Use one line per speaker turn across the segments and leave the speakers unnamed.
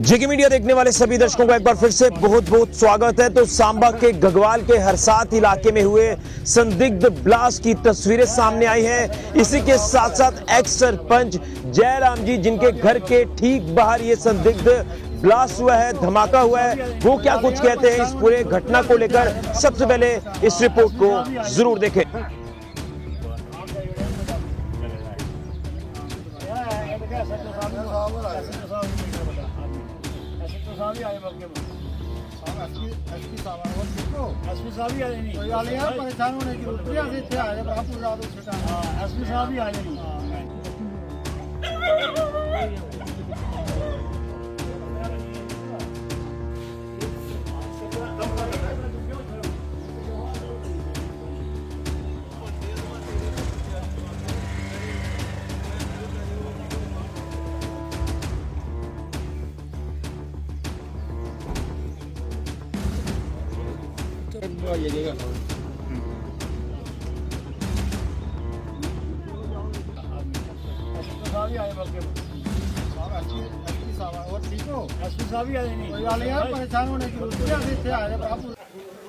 जेके media देखने वाले सभी दर्शकों का एक बार फिर से बहुत बहुत स्वागत है। तो सांबा के गगवाल के हरसात इलाके में हुए संदिग्ध ब्लास्ट की तस्वीरें सामने आई हैं। इसी के साथ साथ एक्स सरपंच जयराम जी, जिनके घर के ठीक बाहर ये संदिग्ध ब्लास्ट हुआ है, धमाका हुआ है, वो क्या कुछ कहते हैं इस पूरे घटना को लेकर, सबसे पहले इस रिपोर्ट को जरूर देखें।
भी आए मौके पर एसपी साहब भी आए नहीं कोई वाले यार परेशान होने की जरूरत नहीं। ऐसे थे आए आप पूरा तो सेटा एसपी साहब भी आए नहीं।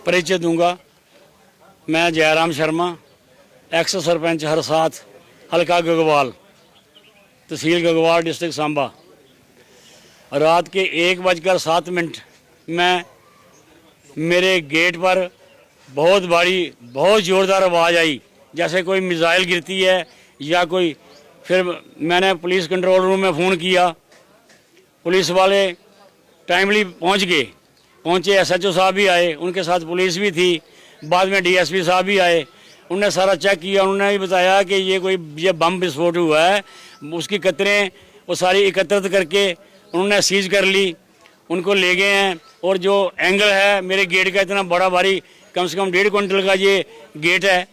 परिचय दूंगा। मैं जयराम शर्मा, एक्स सरपंच हरसात, हल्का गगवाल, तहसील गगवाल, डिस्ट्रिक्ट सांबा। रात के 1:07 में मेरे गेट पर बहुत ज़ोरदार आवाज़ आई, जैसे कोई मिसाइल गिरती है या कोई। फिर मैंने पुलिस कंट्रोल रूम में फ़ोन किया, पुलिस वाले टाइमली पहुँचे। एसएचओ साहब भी आए, उनके साथ पुलिस भी थी। बाद में डीएसपी साहब भी आए, उन्होंने सारा चेक किया। उन्होंने भी बताया कि ये बम विस्फोट हुआ है। उसकी कतरें वो सारी एकत्रित करके उन्होंने सीज कर ली, उनको ले गए हैं। और जो एंगल है मेरे गेट का, इतना बड़ा भारी, कम से कम 1.5 क्विंटल का ये गेट है।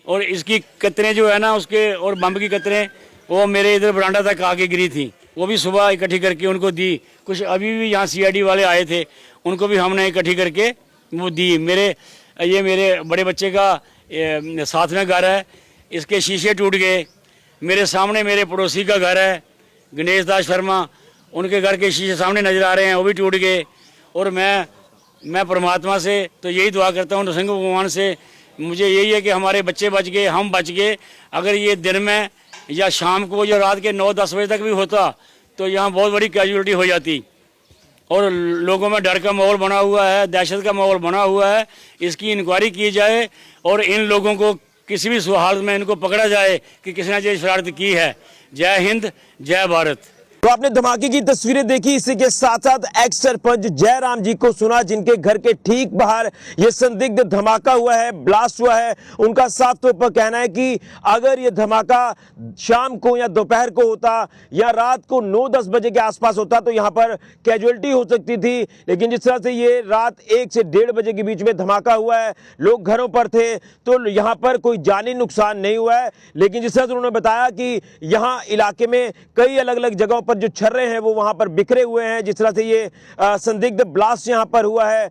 और इसकी कतरें जो है ना, उसके और बम की कतरें वो मेरे इधर बरांडा तक आके गिरी थी। वो भी सुबह इकट्ठी करके उनको दी। कुछ अभी भी यहाँ सीआईडी वाले आए थे, उनको भी हमने इकट्ठी करके वो दी। मेरे बड़े बच्चे का साथ में घर है, इसके शीशे टूट गए। मेरे सामने मेरे पड़ोसी का घर है, गणेश दास शर्मा, उनके घर के शीशे सामने नज़र आ रहे हैं, वो भी टूट गए। और मैं परमात्मा से तो यही दुआ करता हूँ, नृसिंह भगवान से, मुझे यही है कि हमारे बच्चे बच गए, हम बच गए। अगर ये दिन में या शाम को या रात के 9-10 बजे तक भी होता तो यहाँ बहुत बड़ी कैजुअलिटी हो जाती। और लोगों में डर का माहौल बना हुआ है, दहशत का माहौल बना हुआ है। इसकी इंक्वायरी की जाए और इन लोगों को किसी भी हालत में इनको पकड़ा जाए कि किसी ने जो शरारत की है। जय हिंद, जय भारत।
तो आपने धमाके की तस्वीरें देखी। इसी के साथ साथ एक्स सरपंच जयराम जी को सुना, जिनके घर के ठीक बाहर ये संदिग्ध धमाका हुआ है, ब्लास्ट हुआ है। उनका साफ तौर पर कहना है कि अगर ये धमाका शाम को या दोपहर को होता या रात को 9-10 बजे के आसपास होता तो यहाँ पर कैजुअलिटी हो सकती थी। लेकिन जिस तरह से ये रात 1 से 1:30 बजे के बीच में धमाका हुआ है, लोग घरों पर थे, तो यहाँ पर कोई जानी नुकसान नहीं हुआ है। लेकिन जिस तरह से उन्होंने बताया कि यहाँ इलाके में कई अलग अलग जगहों पर जो छर्रे हैं वो वहां पर बिखरे हुए हैं। जिस तरह से ये संदिग्ध ब्लास्ट यहां पर हुआ है,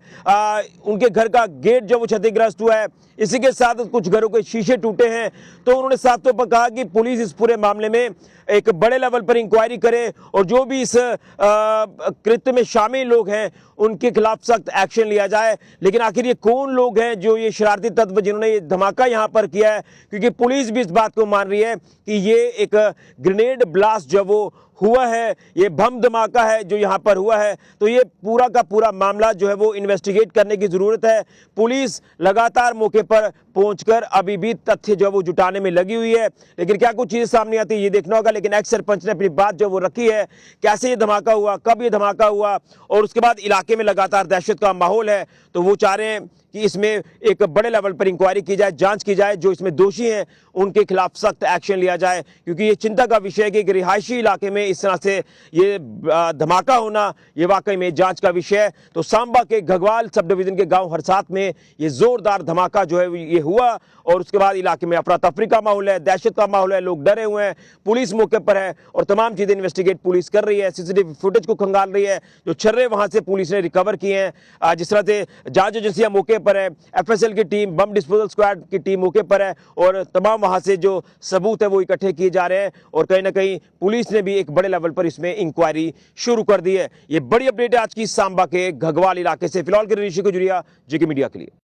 उनके घर का गेट जो वो क्षतिग्रस्त हुआ है। इसी के साथ कुछ घरों के शीशे टूटे हैं। तो उन्होंने साफ तौर पर कहा कि पुलिस इस पूरे मामले में एक बड़े लेवल पर इंक्वायरी करे और जो भी इस कृत्य में शामिल लोग हैं उनके खिलाफ सख्त एक्शन लिया जाए। लेकिन आखिर ये कौन लोग हैं जो ये शरारती तत्व जिन्होंने ये धमाका यहाँ पर किया है, क्योंकि पुलिस भी इस बात को मान रही है कि ये एक ग्रेनेड ब्लास्ट जो वो हुआ है, ये बम धमाका है जो यहाँ पर हुआ है। तो ये पूरा का पूरा मामला जो है वो इन्वेस्टिगेट करने की जरूरत है। पुलिस लगातार मौके पर पहुंचकर अभी भी तथ्य जो वो जुटाने में लगी हुई है। लेकिन क्या कुछ चीजें सामने आती है ये देखना होगा। लेकिन एक्स सरपंच ने अपनी बात जो वो रखी है, कैसे ये धमाका हुआ, कब ये धमाका हुआ, और उसके बाद इलाके में लगातार दहशत का माहौल है। तो वो चाह रहे हैं कि इसमें एक बड़े लेवल पर इंक्वायरी की जाए, जांच की जाए, जो इसमें दोषी हैं उनके खिलाफ सख्त एक्शन लिया जाए। क्योंकि ये चिंता का विषय है कि एक रिहायशी इलाके में इस तरह से ये धमाका होना ये वाकई में जांच का विषय है। तो सांबा के गगवाल सब डिवीजन के गांव हरसात में ये जोरदार धमाका जो है ये हुआ और उसके बाद इलाके में अफरा तफरी का माहौल है, दहशत का माहौल है, लोग डरे हुए हैं, पुलिस मौके पर है और तमाम चीजें इन्वेस्टिगेट पुलिस कर रही है, सीसीटीवी फुटेज को खंगाल रही है, जो छर्रे वहां से पुलिस ने रिकवर किए हैं। जिस तरह से जांच एजेंसियां मौके पर है, एफएसएल की टीम, बम डिस्पोजल स्क्वाड की टीम मौके पर है और तमाम वहां से जो सबूत है वो इकट्ठे किए जा रहे हैं और कहीं ना कहीं पुलिस ने भी एक बड़े लेवल पर इसमें इंक्वायरी शुरू कर दी है। ये बड़ी अपडेट है आज की सांबा के घगवाल इलाके से। फिलहाल के ऋषि को जुड़िया जेके मीडिया के लिए।